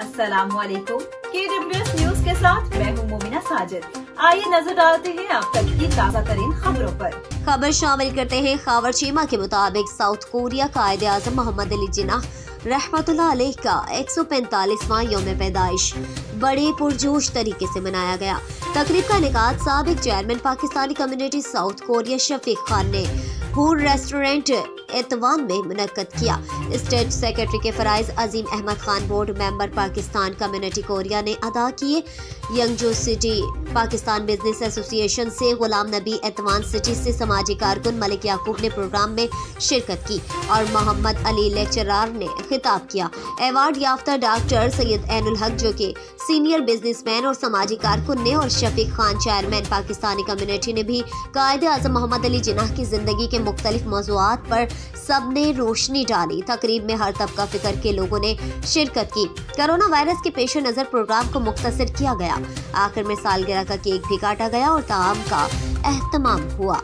अस्सलाम वालेकुम। KWS news के साथ मैं हूँ मोमिना साजिद। आइए नजर डालते हैं अब तक की ताज़ा तरीन खबरों पर। खबर शामिल करते हैं खबर चीमा के मुताबिक साउथ कोरिया कायदे आज़म मोहम्मद अली जिन्नाह रहमतुल्लाह अलैह का 145वां यौम पैदाइश बड़े पुरजोश तरीके से मनाया गया। तकरीब का इनेकाद साबिक chairman Pakistani community South Korea Shafiq Khan ने हूर रेस्टोरेंट एतवान में मुनक्कद किया। स्टेट सेक्रेटरी के फराइज Azeem Ahmad Khan, board member Pakistan community Korea ने अदा किए। Yangju city Pakistan business association से गुलाम नबी एतवान सिटी से समाजी कारकुन मलिक याकूब ने प्रोग्राम में शिरकत की और मोहम्मद अली लेक्चरार ने खिताब किया। अवार्ड याफ्ता डॉक्टर सैयद ऐनुल हक जो कि सीनियर बिजनेसमैन और समाजी कारकुन ने और शफीक खान चेयरमैन पाकिस्तानी कम्युनिटी ने भी कायदे आज़म मोहम्मद अली जिन्नाह की जिंदगी के मुख्तलिफ मौज़ूआत पर सबने रोशनी डाली। तकरीब में हर तबका फिक्र के लोगों ने शिरकत की। कोरोना वायरस के पेश नज़र प्रोग्राम को मुख्तसर किया गया। आखिर में सालगिरह का केक भी काटा गया और ताम का एहतमाम हुआ।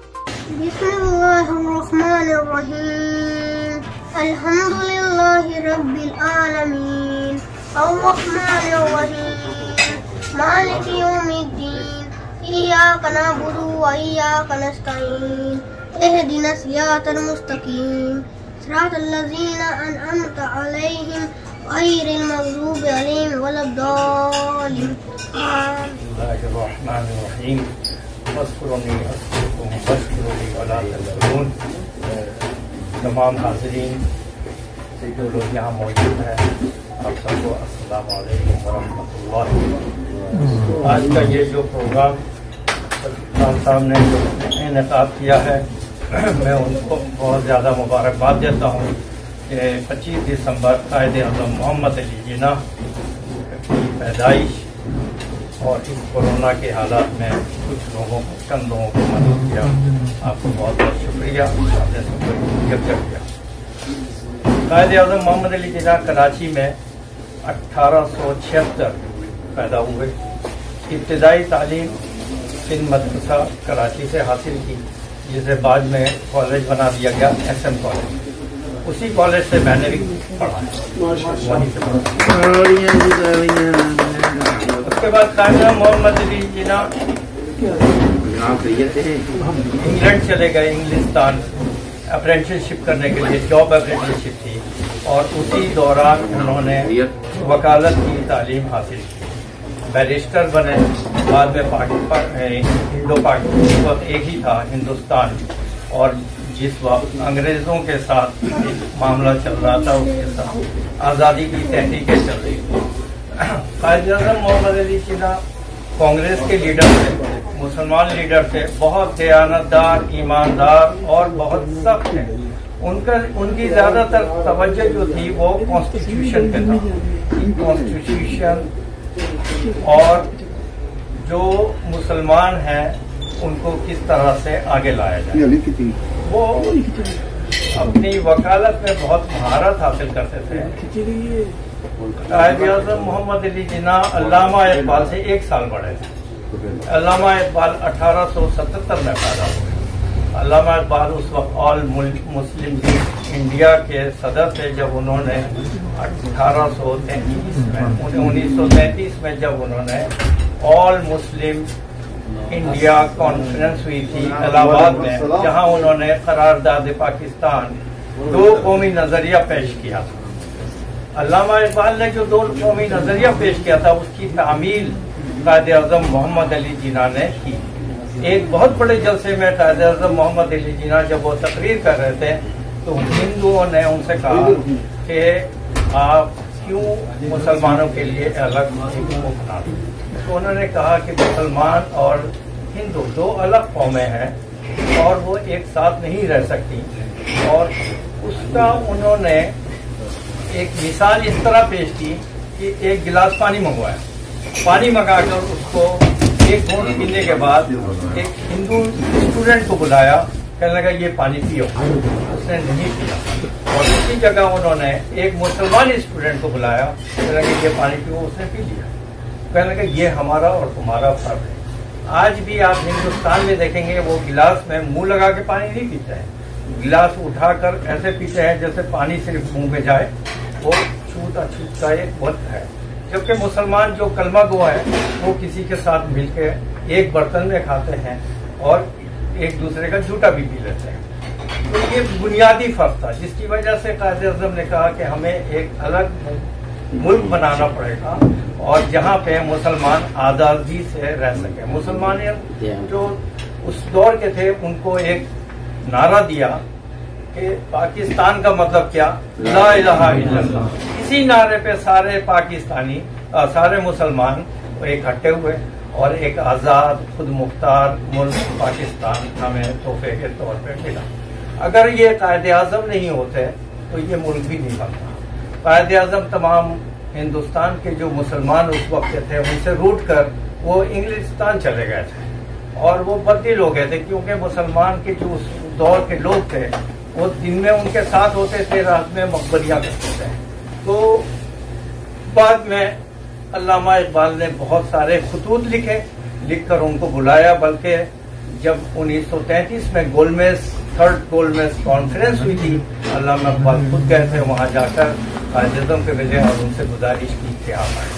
अल्हम्दुलिल्लाहि रब्बिल आलमीन अर्रहमानिर रहीम मालिकि यौमिद्दीन इय्याका नअबुदु व इय्याका नस्तईन इहदिना सिरातल मुस्तकीम सिरातल लज़ीना अनअमता अलैहिम गैरिल मग़ज़ूबि अलैहिम वलद्दालिन। बिस्मिल्लाहिर रहमानिर रहीम वस्कुरुनी अस्कुरुकुम वस्कुरुनी वला तस्कुरून। तमाम हाज़रीन जो लोग यहाँ मौजूद हैं, आप सबको अस्सलाम वालेकुम वरहमतुल्लाह। आज का ये जो प्रोग्राम खान साहब ने इनेकाद किया है, मैं उनको बहुत ज़्यादा मुबारकबाद देता हूँ कि 25 दिसंबर कायदे आज़म मोहम्मद अली जिन्नाह की पैदाइश और इस कोरोना के हालात में कुछ लोगों को, चंद लोगों को मदद किया। आपको बहुत बहुत शुक्रिया, आपने सबको यकजहत किया। कायदे आज़म मोहम्मद अली जिन्नाह कराची में 1876 पैदा हुए। इब्तिदाई तालीम सिंध मदरसा कराची से हासिल की, जिसे बाद में कॉलेज बना दिया गया, SM कॉलेज। उसी कॉलेज से मैंने भी पढ़ा, वहीं से पढ़ा। उसके बाद कायदे आज़म मोहम्मद अली जिन्नाह इंग्लैंड चले गए, इंग्लिस्तान अप्रेंटिसशिप करने के लिए, जॉब अप्रेंटिसशिप थी, और उसी दौरान उन्होंने वकालत की तालीम हासिल की। बैरिस्टर बने। बाद में इंडो पाकिस्तान वक्त एक ही था, हिंदुस्तान, और जिस वक्त अंग्रेज़ों के साथ मामला चल रहा था, उसके साथ आज़ादी की तहरीकें चल रही थी। कायदे आज़म मोहम्मद अली जिन्नाह कांग्रेस के लीडर थे, मुसलमान लीडर थे, बहुत दयानतदार, ईमानदार और बहुत सख्त थे। उनकी ज़्यादातर तवज्जो जो थी वो कॉन्स्टिट्यूशन पे था। कॉन्स्टिट्यूशन और जो मुसलमान हैं उनको किस तरह से आगे लाया जाए। वो अपनी वकालत में बहुत महारत हासिल करते थे। कायदे आज़म मोहम्मद अली जिन्नाह अल्लामा इकबाल से 1 साल बड़े थे। अल्लामा इकबाल 1877 में पैदा हुए। अल्लामा इकबाल उस वक्त ऑल मुस्लिम लीग इंडिया के सदर थे जब उन्होंने 1933 में जब उन्होंने ऑल मुस्लिम इंडिया कॉन्फ्रेंस हुई थी इलाहाबाद में, जहां उन्होंने करारदाद पाकिस्तान 2 कौमी नजरिया पेश किया था। अल्लामा इकबाल ने जो 2 कौमी नजरिया पेश किया था, उसकी तामील कायदे आज़म मोहम्मद अली जिन्नाह ने की। एक बहुत बड़े जलसे में कायदे आज़म मोहम्मद अली जिन्नाह जब वो तकरीर कर रहे थे, तो हिंदुओं ने उनसे कहा कि आप क्यों मुसलमानों के लिए अलग हुकूमत बना दें। तो उन्होंने कहा कि मुसलमान और हिंदू 2 अलग कौमें हैं और वो एक साथ नहीं रह सकती। और उसका उन्होंने एक मिसाल इस तरह पेश की कि एक गिलास पानी मंगवाया, पानी मंगाकर उसको एक घूंट पीने के बाद एक हिंदू स्टूडेंट को बुलाया, कहने लगा ये पानी पियो। उसने नहीं पिया। और उसी जगह उन्होंने एक मुसलमान स्टूडेंट को बुलाया, कहने लगा ये पानी पियो, उसने पी लिया। कहने लगा ये हमारा और तुम्हारा फर्क है। आज भी आप हिंदुस्तान में देखेंगे वो गिलास में मुंह लगा के पानी नहीं पीते हैं, गिलास उठाकर ऐसे पीते हैं जैसे पानी सिर्फ मुंह में जाए। वो छूता छूत का एक वक्त है। जबकि मुसलमान जो कलमा गो है वो किसी के साथ मिलके एक बर्तन में खाते हैं और एक दूसरे का जूठा भी पी लेते हैं। तो ये बुनियादी फर्क था जिसकी वजह से कायद-ए-आज़म ने कहा कि हमें एक अलग मुल्क बनाना पड़ेगा और जहाँ पे मुसलमान आज़ादी से रह सके। मुसलमान जो उस दौर के थे उनको एक नारा दिया कि पाकिस्तान का मतलब क्या, ला इलाहा इल्लल्लाह। इसी नारे पे सारे पाकिस्तानी सारे मुसलमान इकट्ठे हुए और एक आज़ाद खुद मुख्तार मुल्क पाकिस्तान हमें तोहफे के तौर पे मिला। अगर ये कायद-ए-आज़म नहीं होते तो ये मुल्क भी नहीं बनता। कायद-ए-आज़म तमाम हिंदुस्तान के जो मुसलमान उस वक्त के थे उनसे रूट कर वो इंग्लिस्तान चले गए थे और वो बददिल हो गए थे, क्योंकि मुसलमान के जो उस दौर के लोग थे वो दिन में उनके साथ होते थे, रात में मकबरियां करते थे। तो बाद में अल्लामा इकबाल ने बहुत सारे खतूत लिखकर उनको बुलाया, बल्कि जब 1933 में थर्ड गोलमेज कॉन्फ्रेंस हुई थी, अल्लामा इकबाल खुद गए थे वहां जाकर कायद-ए-आज़म के मिले और उनसे गुजारिश की कि आप आए।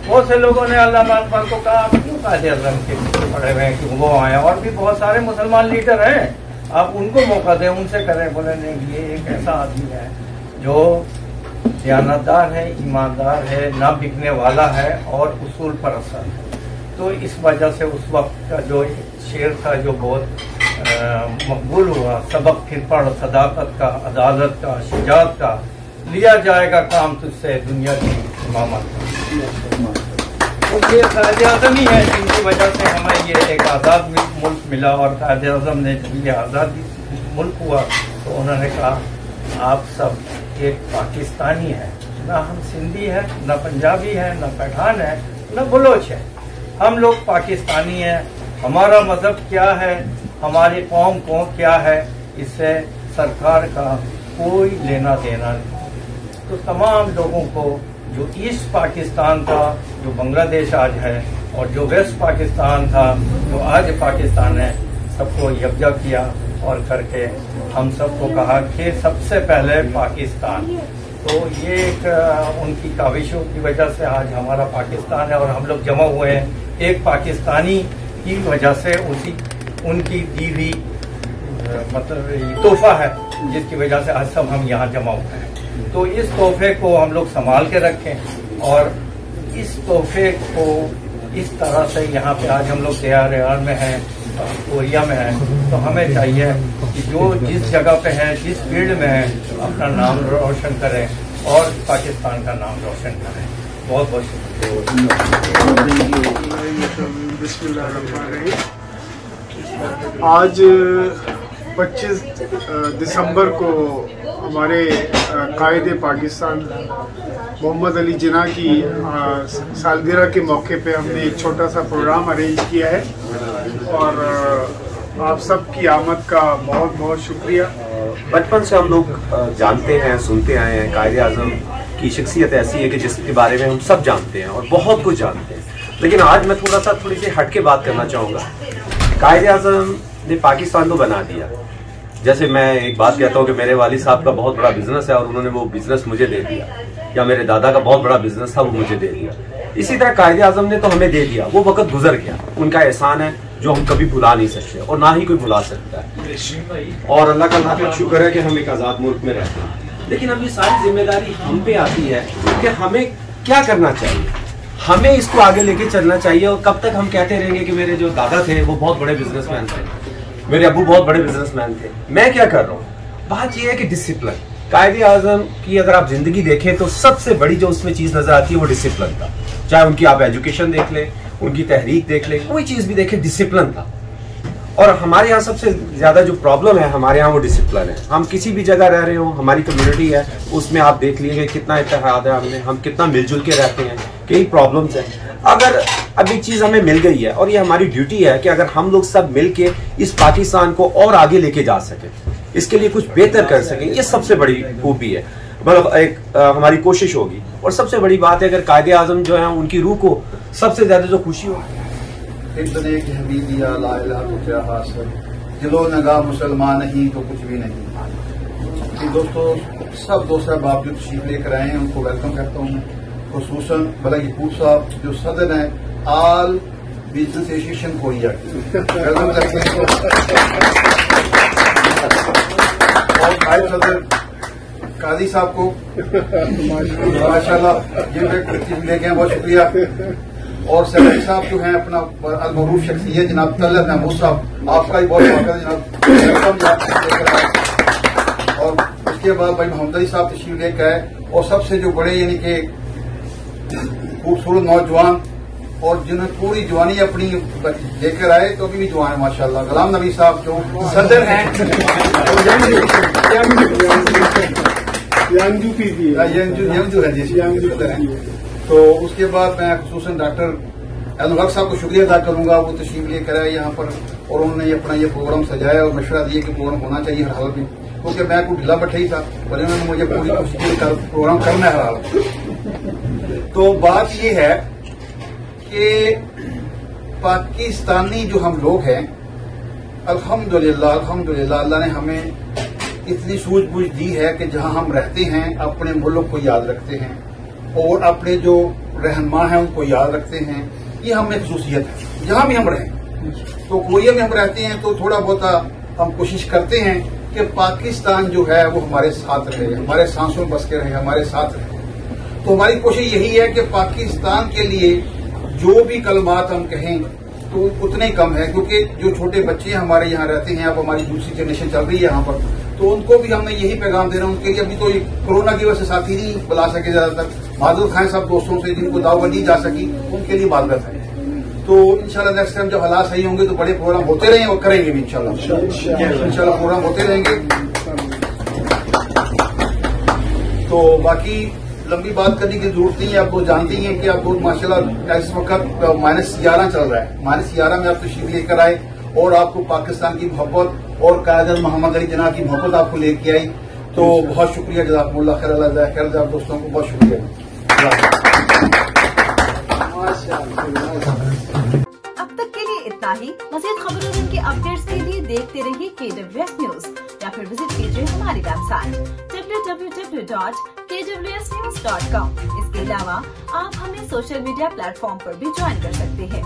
बहुत से लोगों ने अल्लामा इकबाल को कहा आप क्यों कायद-ए-आज़म के पीछे पड़े हुए हैं कि वो आए, और भी बहुत सारे मुसलमान लीडर हैं, आप उनको मौका दें, उनसे करें। बोले नहीं, ये एक ऐसा आदमी है जो दयानतदार है, ईमानदार है, ना बिकने वाला है और उसूल पर असर है। तो इस वजह से उस वक्त का जो शेर था जो बहुत मकबूल हुआ, सबक फिर पढ़ सदाकत का, अदालत का, शुजाअत का, लिया जाएगा काम तुझसे दुनिया की इमामत का। तो ये कायद-ए-आज़म ही है जिनकी वजह से हमें ये एक आज़ाद मुल्क मिला। और कायद-ए-आज़म ने जब ये आज़ाद मुल्क हुआ तो उन्होंने कहा आप सब एक पाकिस्तानी है, ना हम सिंधी है, ना पंजाबी है, ना पठान है, ना बलोच है, हम लोग पाकिस्तानी हैं। हमारा मजहब क्या है, हमारी कौम को क्या है, इससे सरकार का कोई लेना देना नहीं। तो तमाम लोगों को जो ईस्ट पाकिस्तान था, जो बांग्लादेश आज है, और जो वेस्ट पाकिस्तान था, जो आज पाकिस्तान है, सबको यकजा किया और करके हम सबको कहा कि सबसे पहले पाकिस्तान। तो ये एक उनकी काविशों की वजह से आज हमारा पाकिस्तान है और हम लोग जमा हुए हैं एक पाकिस्तानी की वजह से। उनकी दी हुई मतलब तोहफा है जिसकी वजह से आज सब हम यहाँ जमा हुए हैं। तो इस तोहफे को हम लोग संभाल के रखें और इस तोहफे को इस तरह से यहाँ पे आज हम लोग तैयार में हैं, कोरिया में हैं, तो हमें चाहिए कि जो जिस जगह पे हैं, जिस फील्ड में हैं, अपना नाम रोशन करें और पाकिस्तान का नाम रोशन करें। बहुत बहुत शुक्रिया। आज 25 दिसंबर को हमारे कायदे पाकिस्तान मोहम्मद अली जिन्ना की सालगिरह के मौके पे हमने एक छोटा सा प्रोग्राम अरेंज किया है और आप सब की आमद का बहुत बहुत शुक्रिया। बचपन से हम लोग जानते हैं, सुनते आए हैं, कायद-ए-आज़म की शख्सियत ऐसी है कि जिसके बारे में हम सब जानते हैं और बहुत कुछ जानते हैं। लेकिन आज मैं थोड़ी सी हट के बात करना चाहूँगा। कायद-ए-आज़म ने पाकिस्तान को बना दिया। जैसे मैं एक बात कहता हूँ कि मेरे वालिद साहब का बहुत बड़ा बिजनेस है और उन्होंने वो बिजनेस मुझे दे दिया, या मेरे दादा का बहुत बड़ा बिजनेस था वो मुझे दे दिया। इसी तरह कायद-ए-आज़म ने तो हमें दे दिया, वो वक्त गुजर गया, उनका एहसान है जो हम कभी भुला नहीं सकते और ना ही कोई भुला सकता है। और अल्लाह का लाख शुक्र है कि हम एक आज़ाद मुल्क में रहते हैं। लेकिन अब ये सारी जिम्मेदारी हम पे आती है कि हमें क्या करना चाहिए, हमें इसको आगे लेके चलना चाहिए। और कब तक हम कहते रहेंगे कि मेरे जो दादा थे वो बहुत बड़े बिजनेसमैन थे, मेरे अब्बू बहुत बड़े बिजनेसमैन थे, मैं क्या कर रहा हूँ। बात यह है कि डिसिप्लिन, कायद-ए-आज़म की अगर आप जिंदगी देखें तो सबसे बड़ी जो उसमें चीज नजर आती है वो डिसिप्लिन था। चाहे उनकी आप एजुकेशन देख लें, उनकी तहरीक देख लें, कोई चीज भी देखें, डिसिप्लिन था। और हमारे यहाँ सबसे ज्यादा जो प्रॉब्लम है हमारे यहाँ वो डिसिप्लिन है। हम किसी भी जगह रह रहे हो, हमारी कम्युनिटी है, उसमें आप देख लीजिए कितना इत्तेहाद है, हम कितना मिलजुल के रहते हैं, कई प्रॉब्लम्स हैं। अगर अभी चीज हमें मिल गई है और ये हमारी ड्यूटी है कि अगर हम लोग सब मिल के इस पाकिस्तान को और आगे लेके जा सकें, इसके लिए कुछ बेहतर कर सकें, ये सबसे बड़ी खूबी है, मतलब एक हमारी कोशिश होगी। और सबसे बड़ी बात है अगर कायद-ए-आज़म जो है उनकी रूह को सबसे ज्यादा जो खुशी होगी, दिलो नगा मुसलमान नहीं तो कुछ भी नहीं। दोस्तों सब दोस्त बावजूद तशरीफ लेकर आए हैं, उनको वेलकम करता हूँ। खुसूसन बल्कि पूर साहब जो सदर हैं ऑल बिजनेस एसोसिएशन कोरिया और भाई सदर काजी साहब को माशाल्लाह जिनके लेके हैं बहुत शुक्रिया। और सेक्रेटरी साहब जो हैं अपना अलमरूफ शख्सियत जनाब तलत महमूद साहब, आपका भी बहुत स्वागत है जनाब। और उसके बाद भाई मोहम्मद अली साहब तशरीफ लेकर आए, और सबसे जो बड़े यानी कि खूबसूरत नौजवान और जिन्होंने पूरी जवानी अपनी लेकर आए तो अभी भी जवान है माशाल्लाह, गुलाम नबी साहब जो सदर हैं यंजू है जी। तो उसके बाद मैं खुसूसन डॉक्टर अलहक साहब को शुक्रिया अदा करूंगा, वो तशरीफ लेकर आए यहाँ पर और उन्होंने अपना ये प्रोग्राम सजाया और मशवरा दिया कि प्रोग्राम होना चाहिए हर हाल में, क्योंकि मैं कोई ढीला बट्टा ही था और इन्होंने मुझे पूरी कोशिश की प्रोग्राम करना है हर हाल में। तो बात ये है कि पाकिस्तानी जो हम लोग हैं अल्हम्दुलिल्लाह अल्हम्दुलिल्लाह अल्लाह ने हमें इतनी सूझबूझ दी है कि जहां हम रहते हैं अपने मुल्क को याद रखते हैं और अपने जो रहनुमा हैं उनको याद रखते हैं। ये हमें खसूसियत है जहां भी हम रहें। तो कोरिया में हम रहते हैं तो थोड़ा बहुत हम कोशिश करते हैं कि पाकिस्तान जो है वो हमारे साथ रहे, हमारे सांसों में बस के रहे, हमारे साथ रहे। तो हमारी कोशिश यही है कि पाकिस्तान के लिए जो भी कलमात हम कहें तो उतने कम है, क्योंकि जो छोटे बच्चे हमारे यहाँ रहते हैं, अब हमारी दूसरी जनरेशन चल रही है यहाँ पर, तो उनको भी हमने यही पैगाम देना उनके लिए। अभी तो ये कोरोना की वजह से साथी नहीं बुला सके ज्यादातर, माजूर खाएं सब दोस्तों से जिनको दावत नहीं जा सकी उनके लिए माजरत है। तो इंशाल्लाह नेक्स्ट टाइम जब हालात सही होंगे तो बड़े प्रोग्राम होते रहेंगे और करेंगे भी इंशाल्लाह प्रोग्राम होते रहेंगे। तो बाकी लंबी बात करने की जरूरत नहीं है, आप लोग जानती हैं कि आप लोग माशाल्लाह इस वक्त -11 चल रहा है, -11 में आप तशरीफ लेकर आए और आपको पाकिस्तान की मोहब्बत और कायद मोहम्मद अली जिन्ना की मोहब्बत आपको लेके आई। तो बहुत शुक्रिया, जज़ाकुमुल्लाह खैर, आप दोस्तों को बहुत शुक्रिया। अब तक के लिए इतना ही। मज़ीद खबरों और उनके अपडेट्स के लिए देखते रहिए KWS न्यूज या फिर विजिट कीजिए हमारी वेबसाइट www.kwsnews.com। इसके अलावा आप हमें सोशल मीडिया प्लेटफॉर्म पर भी ज्वाइन कर सकते हैं।